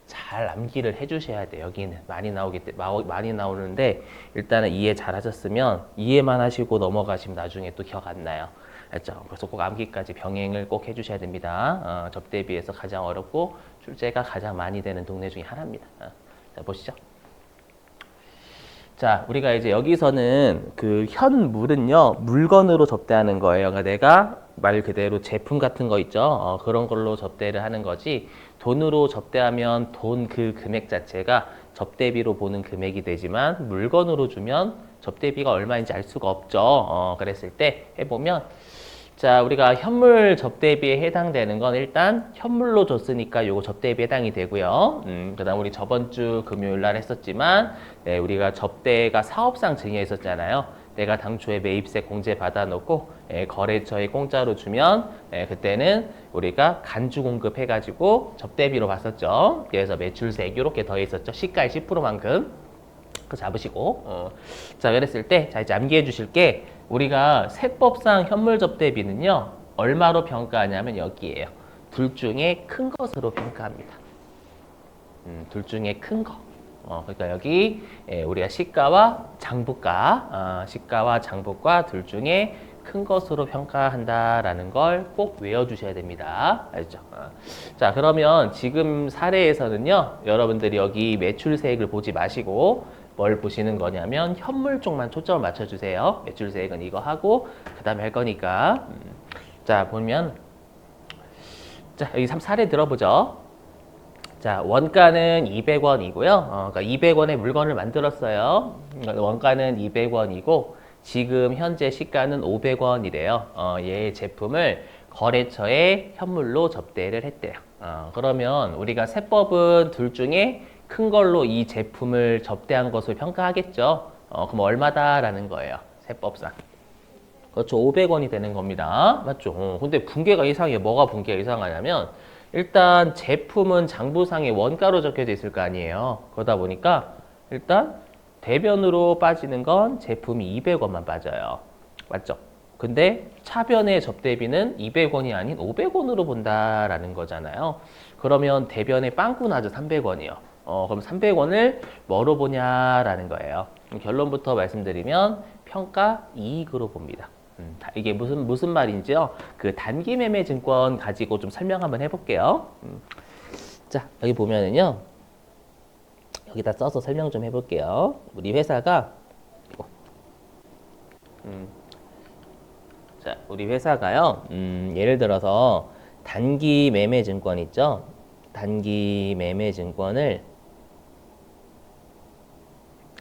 잘 암기를 해주셔야 돼요. 여기는 많이 나오는데 일단은 이해 잘 하셨으면 이해만 하시고 넘어가시면 나중에 또 기억 안 나요. 알죠? 그래서 꼭 암기까지 병행을 꼭 해주셔야 됩니다. 접대비에서 가장 어렵고 출제가 가장 많이 되는 동네 중에 하나입니다. 자, 보시죠. 자, 우리가 이제 여기서는 그 현물은요, 물건으로 접대하는 거예요. 그러니까 내가 말 그대로 제품 같은 거 있죠. 그런 걸로 접대를 하는 거지. 돈으로 접대하면 돈 그 금액 자체가 접대비로 보는 금액이 되지만 물건으로 주면 접대비가 얼마인지 알 수가 없죠. 그랬을 때 해보면 자, 우리가 현물 접대비에 해당되는 건 일단 현물로 줬으니까 요거 접대비에 해당이 되고요. 그다음 우리 저번 주 금요일 날 했었지만 네, 우리가 접대가 사업상 증여했었잖아요. 내가 당초에 매입세 공제 받아놓고 거래처에 공짜로 주면 그때는 우리가 간주 공급해가지고 접대비로 봤었죠. 그래서 매출세액 이렇게 더했었죠. 시가의 10%만큼. 그 잡으시고 자 그랬을 때 자 이제 암기해 주실 게 우리가 세법상 현물 접대비는요 얼마로 평가하냐면 여기에요. 둘 중에 큰 것으로 평가합니다. 둘 중에 큰 거. 그러니까 여기 우리가 시가와 장부가, 시가와 장부가 둘 중에 큰 것으로 평가한다라는 걸 꼭 외워주셔야 됩니다. 알죠? 자, 그러면 지금 사례에서는요, 여러분들이 여기 매출세액을 보지 마시고 뭘 보시는 거냐면 현물 쪽만 초점을 맞춰주세요. 매출세액은 이거 하고 그 다음에 할 거니까. 자, 보면 자, 여기 사례 들어보죠. 자, 원가는 200원이고요. 그러니까 200원의 물건을 만들었어요. 원가는 200원이고 지금 현재 시가는 500원이래요. 얘 제품을 거래처에 현물로 접대를 했대요. 그러면 우리가 세법은 둘 중에 큰 걸로 이 제품을 접대한 것을 평가하겠죠. 그럼 얼마다라는 거예요. 세법상. 그렇죠. 500원이 되는 겁니다. 맞죠? 근데 붕괴가 이상해요. 뭐가 붕괴가 이상하냐면 일단 제품은 장부상에 원가로 적혀져 있을 거 아니에요. 그러다 보니까 일단 대변으로 빠지는 건 제품이 200원만 빠져요. 맞죠? 근데 차변의 접대비는 200원이 아닌 500원으로 본다라는 거잖아요. 그러면 대변에 빵꾸 나죠. 300원이요. 그럼 300원을 뭐로 보냐라는 거예요. 결론부터 말씀드리면 평가 이익으로 봅니다. 이게 무슨 말인지요? 그 단기 매매 증권 가지고 좀 설명 한번 해볼게요. 자, 여기 보면은요. 여기다 써서 설명 좀 해볼게요. 우리 회사가 자, 우리 회사가요. 예를 들어서 단기 매매 증권 있죠? 단기 매매 증권을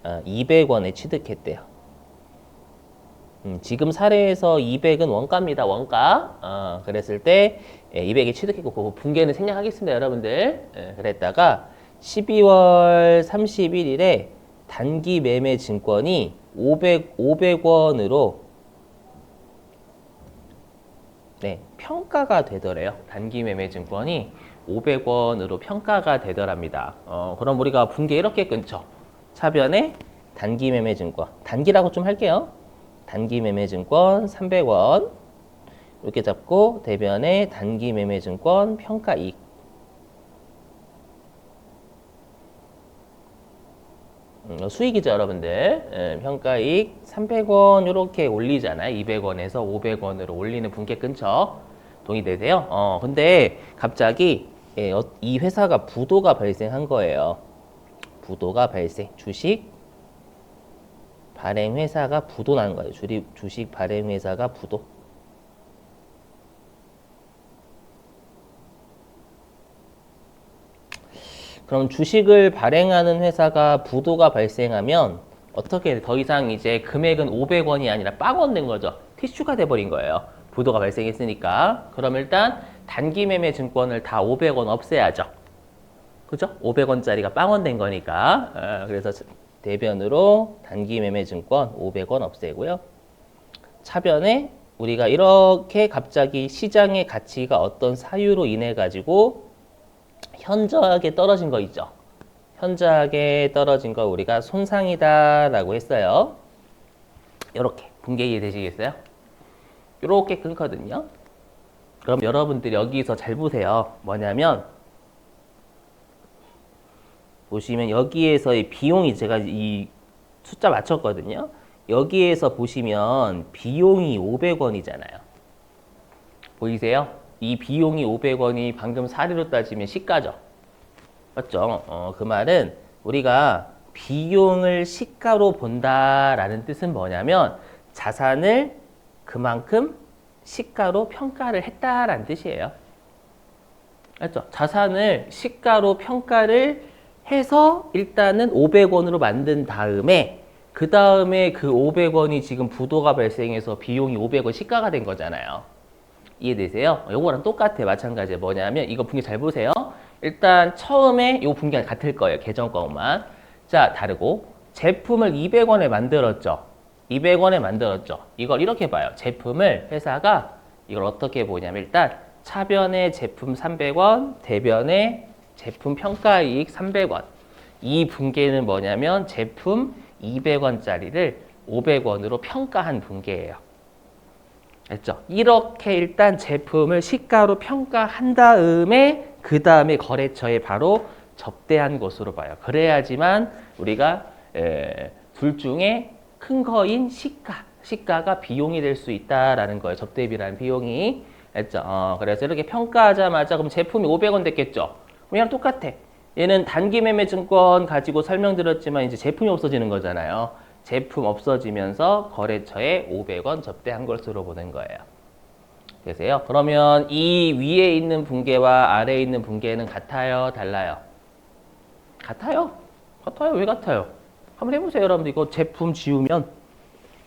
200원에 취득했대요. 지금 사례에서 200은 원가입니다. 원가. 그랬을 때 200이 취득했고 그거 붕괴는 생략하겠습니다. 여러분들. 그랬다가 12월 31일에 단기 매매 증권이 500원으로 네, 평가가 되더래요. 단기 매매 증권이 500원으로 평가가 되더랍니다. 그럼 우리가 붕괴 이렇게 끊죠. 차변에 단기 매매 증권. 단기라고 좀 할게요. 단기 매매 증권 300원 이렇게 잡고 대변에 단기 매매 증권 평가 이익 수익이죠 여러분들. 평가 이익 300원 이렇게 올리잖아요. 200원에서 500원으로 올리는 분께 끊죠. 동의되세요? 근데 갑자기 이 회사가 부도가 발생한 거예요. 부도가 발생. 주식 발행 회사가 부도 난 거예요. 주식 발행 회사가 부도. 그럼 주식을 발행하는 회사가 부도가 발생하면 어떻게 더 이상 이제 금액은 500원이 아니라 빵원 된 거죠. 티슈가 돼버린 거예요. 부도가 발생했으니까. 그럼 일단 단기 매매 증권을 다 500원 없애야죠. 그죠? 500원짜리가 빵원 된 거니까. 그래서 대변으로 단기 매매 증권 500원 없애고요. 차변에 우리가 이렇게 갑자기 시장의 가치가 어떤 사유로 인해 가지고 현저하게 떨어진 거 있죠. 현저하게 떨어진 거 우리가 손상이다라고 했어요. 이렇게 붕괴 이해되시겠어요? 이렇게 끊거든요. 그럼 여러분들 여기서 잘 보세요. 뭐냐면 보시면 여기에서의 비용이 제가 이 숫자 맞췄거든요. 여기에서 보시면 비용이 500원이잖아요. 보이세요? 이 비용이 500원이 방금 사례로 따지면 시가죠. 맞죠? 그 말은 우리가 비용을 시가로 본다라는 뜻은 뭐냐면 자산을 그만큼 시가로 평가를 했다라는 뜻이에요. 맞죠? 자산을 시가로 평가를 해서 일단은 500원으로 만든 다음에 그 다음에 그 500원이 지금 부도가 발생해서 비용이 500원 시가가 된 거잖아요. 이해되세요? 요거랑 똑같아. 마찬가지에 뭐냐면 이거 분기 잘 보세요. 일단 처음에 요 분기가 같을 거예요. 계정과만. 자, 다르고 제품을 200원에 만들었죠. 200원에 만들었죠. 이걸 이렇게 봐요. 제품을 회사가 이걸 어떻게 보냐면 일단 차변의 제품 300원, 대변의 제품 평가이익 300원. 이 분계는 뭐냐면 제품 200원짜리를 500원으로 평가한 분계예요. 알죠? 이렇게 일단 제품을 시가로 평가한 다음에 그 다음에 거래처에 바로 접대한 것으로 봐요. 그래야지만 우리가 둘 중에 큰 거인 시가가 비용이 될 수 있다라는 거예요. 접대비라는 비용이. 알죠? 그래서 이렇게 평가하자마자 그럼 제품이 500원 됐겠죠? 그냥 똑같아. 얘는 단기 매매 증권 가지고 설명드렸지만 이제 제품이 없어지는 거잖아요. 제품 없어지면서 거래처에 500원 접대한 것으로 보는 거예요. 되세요? 그러면 이 위에 있는 분계와 아래에 있는 분계는 같아요? 달라요? 같아요. 같아요. 왜 같아요? 한번 해보세요, 여러분들. 이거 제품 지우면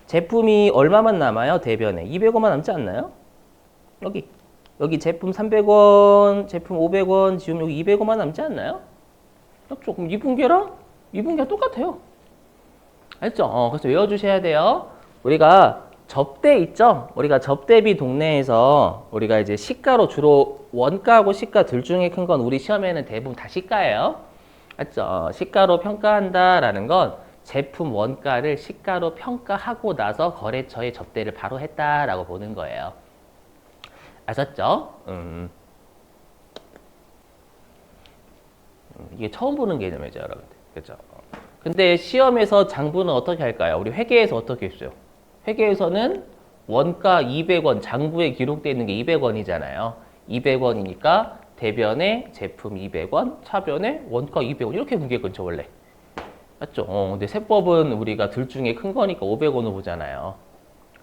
제품이 얼마만 남아요? 대변에 200원만 남지 않나요? 여기 제품 300원, 제품 500원 지우면 여기 200원만 남지 않나요? 조금 이 분계랑 이 분계가 똑같아요. 알죠? 그래서 외워주셔야 돼요. 우리가 접대 있죠? 우리가 접대비 동네에서 우리가 이제 시가로 주로 원가하고 시가 둘 중에 큰 건 우리 시험에는 대부분 다 시가예요. 알죠? 시가로 평가한다라는 건 제품 원가를 시가로 평가하고 나서 거래처에 접대를 바로 했다라고 보는 거예요. 아셨죠? 이게 처음 보는 개념이죠, 여러분들. 그렇죠? 근데 시험에서 장부는 어떻게 할까요? 우리 회계에서 어떻게 했어요? 회계에서는 원가 200원, 장부에 기록되어 있는 게 200원이잖아요. 200원이니까 대변에 제품 200원, 차변에 원가 200원 이렇게 분계했죠, 원래. 맞죠? 근데 세법은 우리가 둘 중에 큰 거니까 500원을 보잖아요.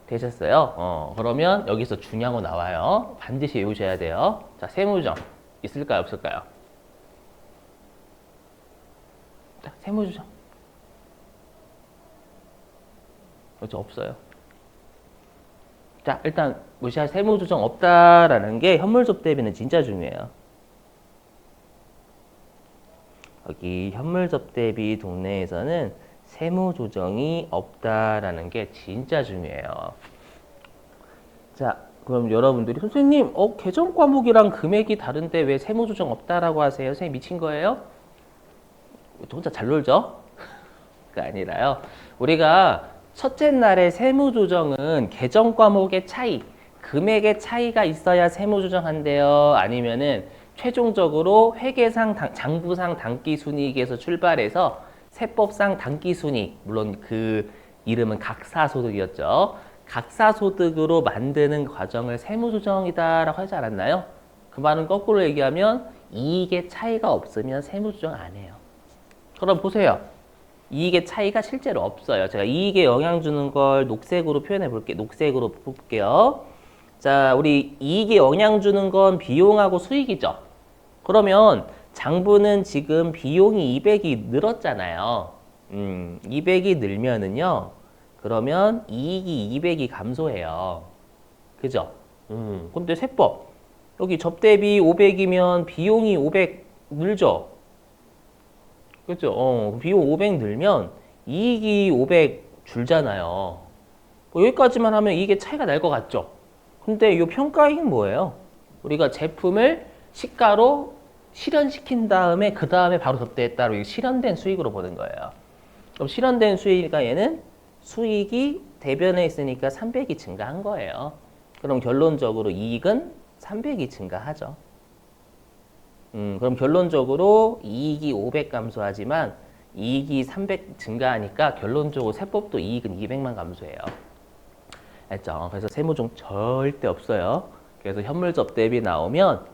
되셨어요? 그러면 여기서 중요한 거 나와요. 반드시 외우셔야 돼요. 자, 세무조정 있을까요, 없을까요? 자, 세무조정. 그렇죠, 없어요. 자, 일단 무시할 세무조정 없다라는 게 현물접 대비는 진짜 중요해요. 여기 현물접 대비 동네에서는 세무조정이 없다라는 게 진짜 중요해요. 자, 그럼 여러분들이 선생님, 계정 과목이랑 금액이 다른데 왜 세무조정 없다라고 하세요? 선생님 미친 거예요? 혼자 잘 놀죠? 그 아니라요. 우리가 첫째 날에 세무조정은 계정 과목의 차이, 금액의 차이가 있어야 세무조정한대요. 아니면은 최종적으로 회계상, 장부상 당기순이익에서 출발해서 세법상 당기순이익, 물론 그 이름은 각사소득이었죠. 각사소득으로 만드는 과정을 세무조정이다라고 하지 않았나요? 그 말은 거꾸로 얘기하면 이익의 차이가 없으면 세무조정 안 해요. 그럼 보세요. 이익의 차이가 실제로 없어요. 제가 이익에 영향 주는 걸 녹색으로 표현해 볼게요. 녹색으로 볼게요. 자, 우리 이익에 영향 주는 건 비용하고 수익이죠. 그러면 장부는 지금 비용이 200이 늘었잖아요. 200이 늘면은요. 그러면 이익이 200이 감소해요. 그죠? 근데 세법. 여기 접대비 500이면 비용이 500 늘죠? 그죠? 비용 500 늘면 이익이 500 줄잖아요. 뭐 여기까지만 하면 이익의 차이가 날 것 같죠? 근데 이 평가이익은 뭐예요? 우리가 제품을 시가로 실현시킨 다음에 그 다음에 바로 접대했다로 실현된 수익으로 보는 거예요. 그럼 실현된 수익이니까 얘는 수익이 대변에 있으니까 300이 증가한 거예요. 그럼 결론적으로 이익은 300이 증가하죠. 그럼 결론적으로 이익이 500 감소하지만 이익이 300 증가하니까 결론적으로 세법도 이익은 200만 감소해요. 알죠? 그래서 세무중 절대 없어요. 그래서 현물 접대비 나오면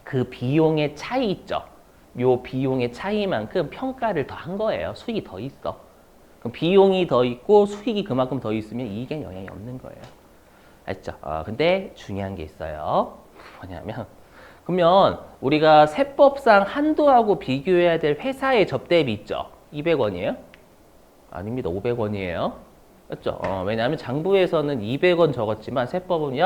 그 비용의 차이 있죠? 요 비용의 차이만큼 평가를 더 한 거예요. 수익이 더 있어. 그럼 비용이 더 있고 수익이 그만큼 더 있으면 이익에 영향이 없는 거예요. 알죠? 근데 중요한 게 있어요. 뭐냐면 그러면 우리가 세법상 한도하고 비교해야 될 회사의 접대비 있죠? 200원이에요? 아닙니다. 500원이에요. 맞죠? 왜냐하면 장부에서는 200원 적었지만 세법은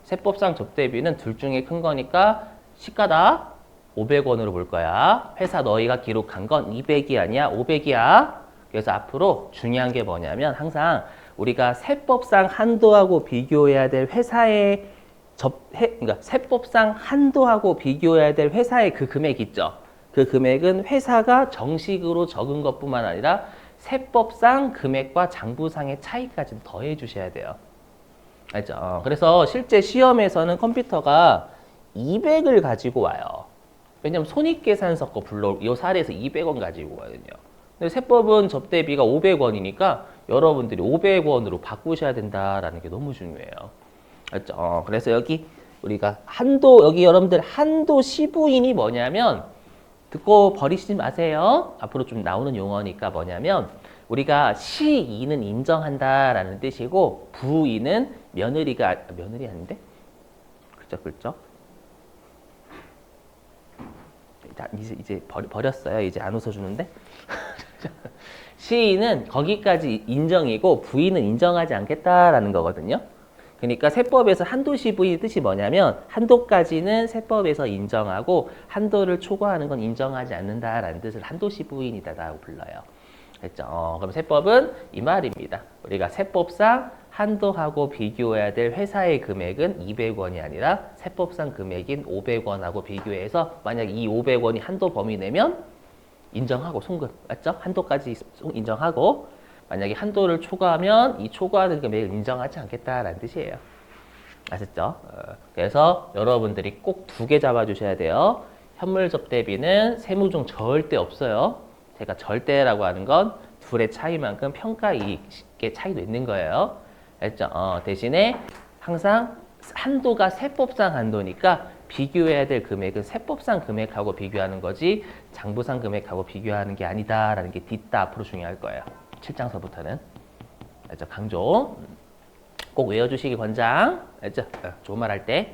세법상 접대비는 둘 중에 큰 거니까 시가다 500원으로 볼 거야. 회사 너희가 기록한 건 200이 아니야. 500이야. 그래서 앞으로 중요한 게 뭐냐면 항상 우리가 세법상 한도하고 비교해야 될 회사의 그러니까 세법상 한도하고 비교해야 될 회사의 그 금액 있죠. 그 금액은 회사가 정식으로 적은 것뿐만 아니라 세법상 금액과 장부상의 차이까지 더해 주셔야 돼요. 알죠? 그래서 실제 시험에서는 컴퓨터가 200을 가지고 와요. 왜냐면 손익계산서 거 불러 이 사례에서 200원 가지고 와거든요. 근데 세법은 접대비가 500원이니까 여러분들이 500원으로 바꾸셔야 된다라는 게 너무 중요해요. 알죠? 그래서 여기 우리가 한도 여기 여러분들 한도 시부인이 뭐냐면 듣고 버리시지 마세요. 앞으로 좀 나오는 용어니까 뭐냐면 우리가 시인은 인정한다라는 뜻이고 부인은 며느리 아닌데? 글쩍글쩍. 이제 버렸어요. 이제 안 웃어주는데? 시인은 거기까지 인정이고 부인은 인정하지 않겠다라는 거거든요. 그러니까 세법에서 한도 시부의 뜻이 뭐냐면 한도까지는 세법에서 인정하고 한도를 초과하는 건 인정하지 않는다라는 뜻을 한도 시부인이다라고 불러요. 됐죠? 그럼 세법은 이 말입니다. 우리가 세법상 한도하고 비교해야 될 회사의 금액은 200원이 아니라 세법상 금액인 500원하고 비교해서 만약 이 500원이 한도 범위 내면 인정하고 송금, 맞죠? 한도까지 인정하고 만약에 한도를 초과하면 이 초과하는 금액을 인정하지 않겠다라는 뜻이에요. 아셨죠? 그래서 여러분들이 꼭 2개 잡아주셔야 돼요. 현물 접대비는 세무 중 절대 없어요. 제가 절대라고 하는 건 둘의 차이만큼 평가 이익의 차이도 있는 거예요. 알죠? 대신에 항상 한도가 세법상 한도니까 비교해야 될 금액은 세법상 금액하고 비교하는 거지 장부상 금액하고 비교하는 게 아니다라는 게 뒤따 앞으로 중요할 거예요. 7장서부터는. 알죠? 강조. 꼭 외워주시기 권장. 알죠? 좋은 말 할 때.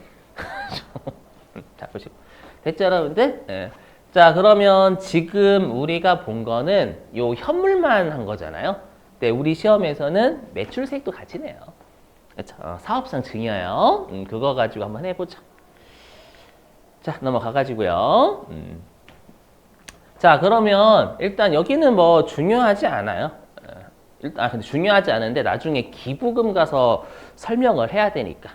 자, 보시고. 됐죠, 여러분들? 네. 자, 그러면 지금 우리가 본 거는 요 현물만 한 거잖아요. 근데 우리 시험에서는 매출세액도 같이 내요. 그렇죠? 사업상 증여요. 그거 가지고 한번 해보자. 자, 넘어가가지고요. 자, 그러면 일단 여기는 뭐 중요하지 않아요. 근데 중요하지 않은데 나중에 기부금 가서 설명을 해야 되니까.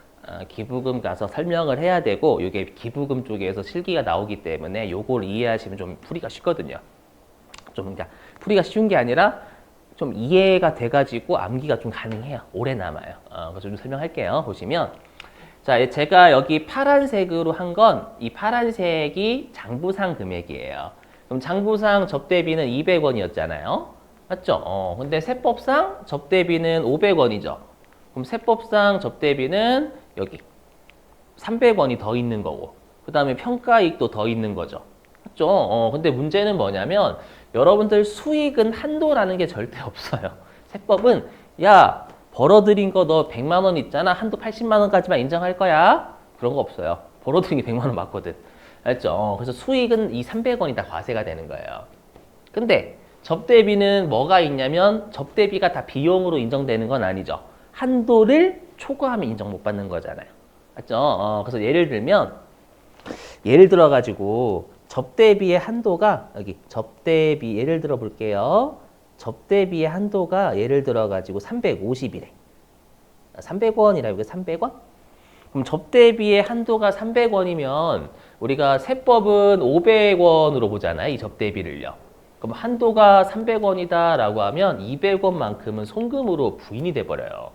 기부금 가서 설명을 해야 되고 이게 기부금 쪽에서 실기가 나오기 때문에 요걸 이해하시면 좀 풀이가 쉽거든요. 좀 그러니까 풀이가 쉬운 게 아니라 좀 이해가 돼가지고 암기가 좀 가능해요. 오래 남아요. 그래서 좀 설명할게요. 보시면 자, 제가 여기 파란색으로 한 건 이 파란색이 장부상 금액이에요. 그럼 장부상 접대비는 200원이었잖아요. 맞죠? 근데 세법상 접대비는 500원이죠. 그럼 세법상 접대비는 여기 300원이 더 있는 거고 그 다음에 평가이익도 더 있는 거죠. 맞죠? 근데 문제는 뭐냐면 여러분들 수익은 한도라는 게 절대 없어요. 세법은 야 벌어들인 거 너 100만 원 있잖아. 한도 80만 원까지만 인정할 거야. 그런 거 없어요. 벌어들인 게 100만 원 맞거든. 알죠? 그래서 수익은 이 300원이 다 과세가 되는 거예요. 근데 접대비는 뭐가 있냐면 접대비가 다 비용으로 인정되는 건 아니죠. 한도를 초과하면 인정 못 받는 거잖아요. 맞죠? 그래서 예를 들어 가지고 접대비의 한도가 여기 접대비 예를 들어 볼게요. 접대비의 한도가 예를 들어 가지고 350이래. 300원이라고 이게 300원? 그럼 접대비의 한도가 300원이면 우리가 세법은 500원으로 보잖아요. 이 접대비를요. 그럼 한도가 300원이다라고 하면 200원만큼은 송금으로 부인이 돼버려요.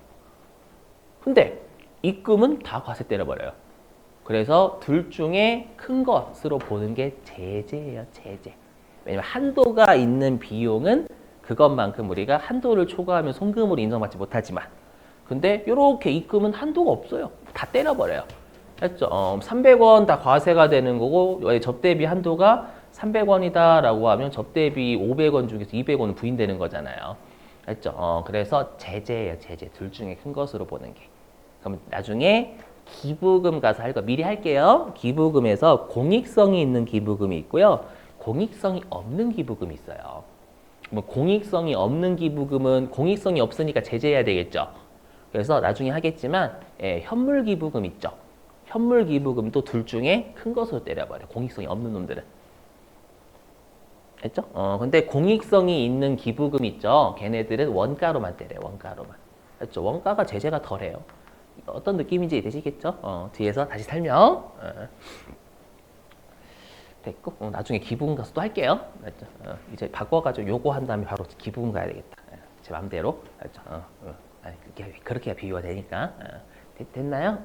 근데 입금은 다 과세 때려버려요. 그래서 둘 중에 큰 것으로 보는 게 제재예요, 제재. 왜냐면 한도가 있는 비용은 그것만큼 우리가 한도를 초과하면 송금으로 인정받지 못하지만, 근데 이렇게 입금은 한도가 없어요. 다 때려버려요. 했죠? 300원 다 과세가 되는 거고, 접대비 한도가 300원이다 라고 하면 접대비 500원 중에서 200원은 부인되는 거잖아요. 했죠? 그래서 제재예요, 제재. 둘 중에 큰 것으로 보는 게. 그럼 나중에 기부금 가서 할 거 미리 할게요. 기부금에서 공익성이 있는 기부금이 있고요. 공익성이 없는 기부금이 있어요. 뭐 공익성이 없는 기부금은 공익성이 없으니까 제재해야 되겠죠. 그래서 나중에 하겠지만 현물 기부금 있죠. 현물 기부금도 둘 중에 큰 것으로 때려버려. 공익성이 없는 놈들은. 했죠? 근데 공익성이 있는 기부금 있죠. 걔네들은 원가로만 때려요. 원가로만. 했죠? 원가가 제재가 덜해요. 어떤 느낌인지 되시겠죠? 뒤에서 다시 설명. 됐고, 나중에 기부금 가서 또 할게요. 알죠? 이제 바꿔가지고 요거 한 다음에 바로 기부금 가야 되겠다. 제 맘대로. 알죠? 아니, 그렇게 비유가 되니까. 됐나요?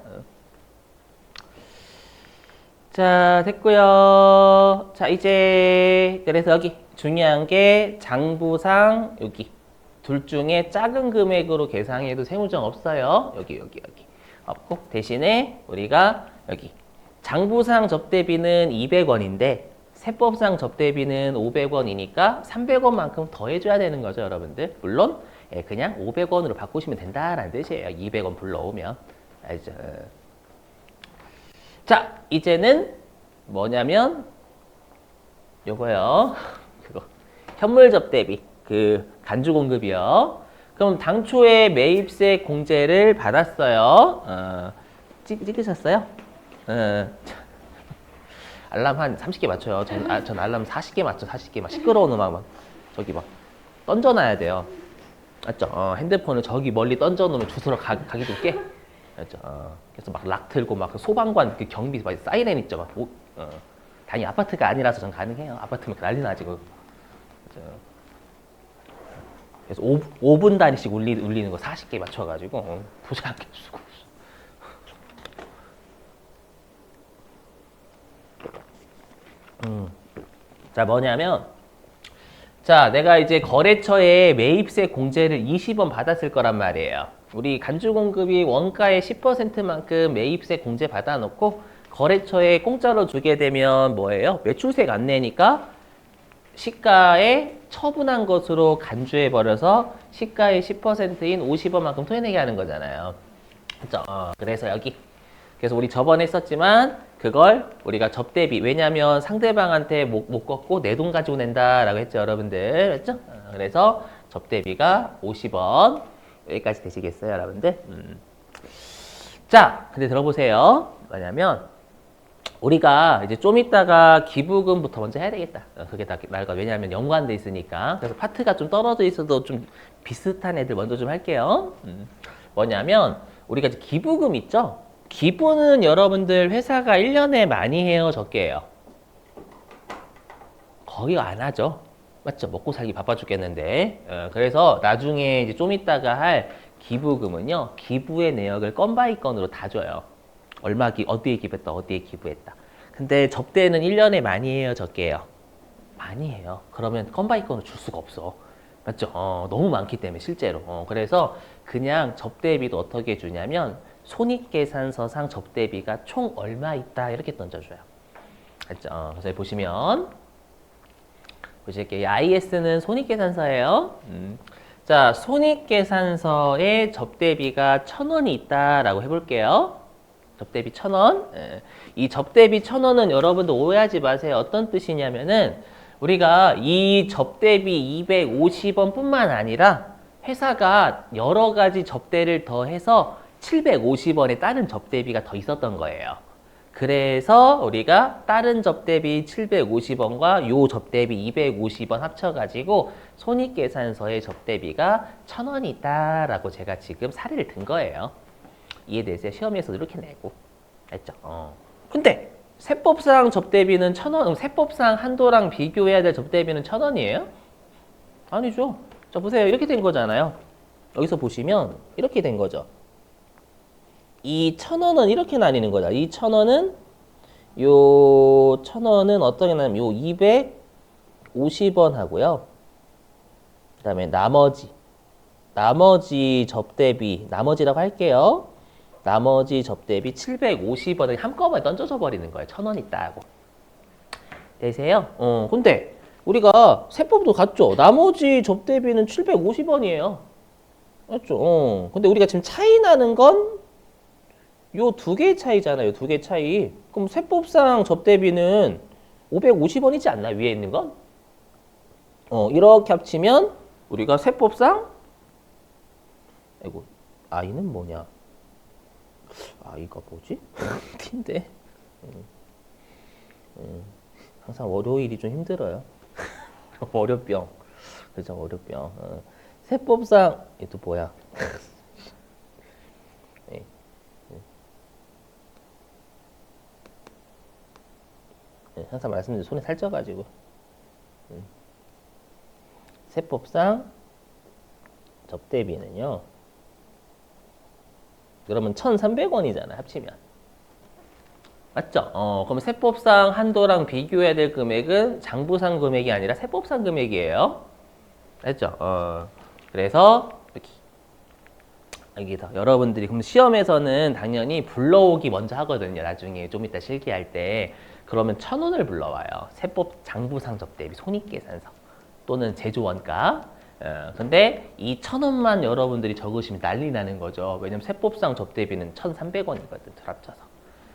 자, 됐고요. 자, 이제 그래서 여기 중요한 게 장부상 여기 둘 중에 작은 금액으로 계상해도 세무정 없어요. 여기 없고, 대신에 우리가 여기 장부상 접대비는 200원인데 세법상 접대비는 500원이니까 300원만큼 더 해줘야 되는 거죠, 여러분들. 물론 그냥 500원으로 바꾸시면 된다라는 뜻이에요. 200원 불러오면. 알죠? 자, 이제는 뭐냐면 요거요. 그거 현물 접대비, 그 간주 공급이요. 그럼 당초에 매입세 공제를 받았어요. 찍으셨어요? 알람 한 30개 맞춰요. 전 알람 40개 맞춰, 40개 막 시끄러운 음악 막 저기 막 던져놔야 돼요. 맞죠? 핸드폰을 저기 멀리 던져놓으면 주소로 가기도 깨. 맞죠? 그래서 막 락 틀고 막 소방관 그 경비 막 사이렌 있죠. 막 다행히 아파트가 아니라서 전 가능해요. 아파트면 난리 나지 그. 그래서 5분 단위씩 울리는 거 40개 맞춰가지고 보지 않겠어. 자, 뭐냐면, 자, 내가 이제 거래처에 매입세 공제를 20원 받았을 거란 말이에요. 우리 간주공급이 원가의 10%만큼 매입세 공제 받아놓고 거래처에 공짜로 주게 되면 뭐예요? 매출세가 안 내니까 시가에 처분한 것으로 간주해버려서 시가의 10%인 50원만큼 토해내게 하는 거잖아요. 그렇죠? 그래서 여기. 그래서 우리 저번에 했었지만 그걸 우리가 접대비, 왜냐하면 상대방한테 못 걷고 내 돈 가지고 낸다라고 했죠, 여러분들. 그렇죠? 그래서 접대비가 50원. 여기까지 되시겠어요, 여러분들? 자, 근데 들어보세요. 뭐냐면 우리가 이제 좀 이따가 기부금부터 먼저 해야 되겠다. 그게 다 말과, 왜냐하면 연관돼 있으니까. 그래서 파트가 좀 떨어져 있어도 좀 비슷한 애들 먼저 좀 할게요. 뭐냐면 우리가 이제 기부금 있죠? 기부는 여러분들 회사가 1년에 많이 해요, 적게 해요? 거의 안 하죠. 맞죠? 먹고 살기 바빠 죽겠는데. 그래서 나중에 이제 좀 이따가 할 기부금은요, 기부의 내역을 건 바이 건으로 다 줘요. 어디에 기부했다, 어디에 기부했다. 근데 접대는 1년에 많이 해요, 적게 해요? 많이 해요. 그러면 건 바이 건을 줄 수가 없어. 맞죠? 너무 많기 때문에 실제로. 그래서 그냥 접대비도 어떻게 주냐면 손익계산서상 접대비가 총 얼마 있다 이렇게 던져줘요. 맞죠? 그래서 보시면 보실게요. IS는 손익계산서예요. 자, 손익계산서에 접대비가 1,000원이 있다라고 해볼게요. 접대비 1,000원. 이 접대비 1,000원은 여러분들 오해하지 마세요. 어떤 뜻이냐면은 우리가 이 접대비 250원 뿐만 아니라 회사가 여러 가지 접대를 더해서 750원에 다른 접대비가 더 있었던 거예요. 그래서 우리가 다른 접대비 750원과 요 접대비 250원 합쳐가지고 손익계산서의 접대비가 1,000원이 있다라고 제가 지금 사례를 든 거예요. 이해되세요? 시험에서 이렇게 내고. 알죠? 근데 세법상 접대비는 1,000원, 세법상 한도랑 비교해야 될 접대비는 1,000원이에요? 아니죠. 자, 보세요. 이렇게 된 거잖아요. 여기서 보시면 이렇게 된 거죠. 이 1,000원은 이렇게 나뉘는 거다. 이 1,000원은 요 1,000원은 어떻게 나냐면 요 250원 하고요. 그다음에 나머지 접대비 나머지라고 할게요. 나머지 접대비 750원을 한꺼번에 던져줘 버리는 거예요. 1,000원 있다고. 되세요? 근데 우리가 세법도 같죠? 나머지 접대비는 750원이에요. 맞죠? 근데 우리가 지금 차이 나는 건 요 두 개의 차이잖아요. 두 개의 차이. 그럼 세법상 접대비는 550원이지 않나? 위에 있는 건? 이렇게 합치면 우리가 세법상 아이고, i는 뭐냐? i가 뭐지? t인데. 항상 월요일이 좀 힘들어요. 월요병. 그죠, 월요병. 세법상 얘도 뭐야? 네. 항상 말씀드린 손에 살쪄가지고. 세법상 접대비는요. 그러면 1,300원이잖아, 합치면. 맞죠? 그럼 세법상 한도랑 비교해야 될 금액은 장부상 금액이 아니라 세법상 금액이에요. 알죠? 그래서 여기서 여러분들이 그럼 시험에서는 당연히 불러오기 먼저 하거든요. 나중에 좀 이따 실기할 때. 그러면 1,000원을 불러와요. 세법 장부상 접대비 손익계산서 또는 제조원가. 근데 이 1,000원만 여러분들이 적으시면 난리 나는 거죠. 왜냐면 세법상 접대비는 1,300원이거든. 둘 합쳐서.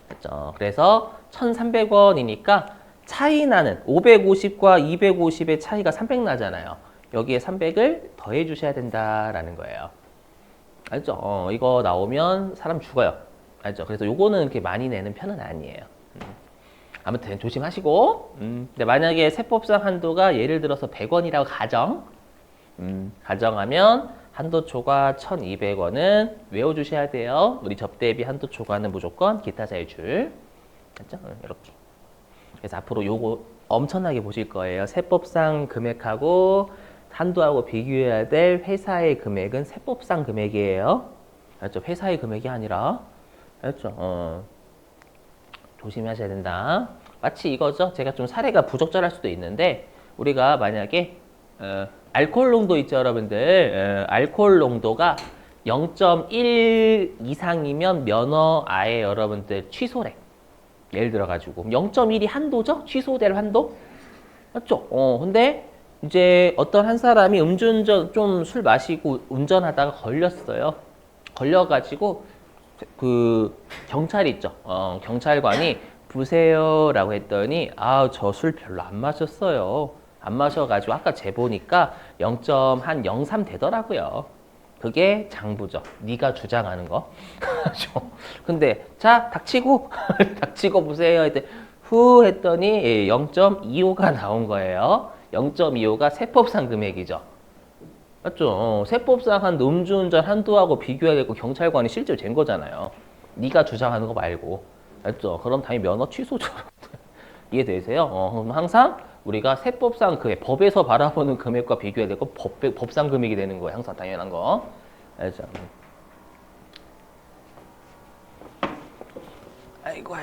그렇죠? 그래서 1,300원이니까 차이 나는 550과 250의 차이가 300 나잖아요. 여기에 300을 더해 주셔야 된다라는 거예요. 알죠? 이거 나오면 사람 죽어요. 알죠? 그래서 요거는 이렇게 많이 내는 편은 아니에요. 아무튼 조심하시고. 근데 만약에 세법상 한도가 예를 들어서 100원이라고 가정하면 한도 초과 1,200원은 외워주셔야 돼요. 우리 접대비 한도 초과는 무조건 기타 자유출. 맞죠? 이렇게. 그래서 앞으로 요거 엄청나게 보실 거예요. 세법상 금액하고 한도하고 비교해야 될 회사의 금액은 세법상 금액이에요. 알죠? 회사의 금액이 아니라. 알죠? 조심하셔야 된다. 마치 이거죠. 제가 좀 사례가 부적절할 수도 있는데 우리가 만약에 알코올 농도 있죠, 여러분들. 알코올 농도가 0.1 이상이면 면허 아예 여러분들 취소래. 예를 들어가지고 0.1이 한도죠? 취소될 한도? 맞죠? 근데 이제 어떤 한 사람이 음주운전 좀 술 마시고 운전하다가 걸렸어요. 걸려가지고 그 경찰이 있죠. 경찰관이 보세요라고 했더니 저 술 별로 안 마셨어요. 안 마셔가지고 아까 재보니까 0.03 되더라고요. 그게 장부죠. 네가 주장하는 거. 근데 자 닥치고 닥치고 보세요. 했더니 0.25가 나온 거예요. 0.25가 세법상 금액이죠. 맞죠? 세법상 한 음주운전 한도하고 비교해야 되고 경찰관이 실제로 잰 거잖아요. 네가 주장하는 거 말고. 맞죠? 그럼 당연히 면허 취소죠. 이해되세요? 그럼 항상 우리가 세법상 금액, 법에서 바라보는 금액과 비교해야 되고 법상 금액이 되는 거예요. 항상 당연한 거. 알죠? 아이고.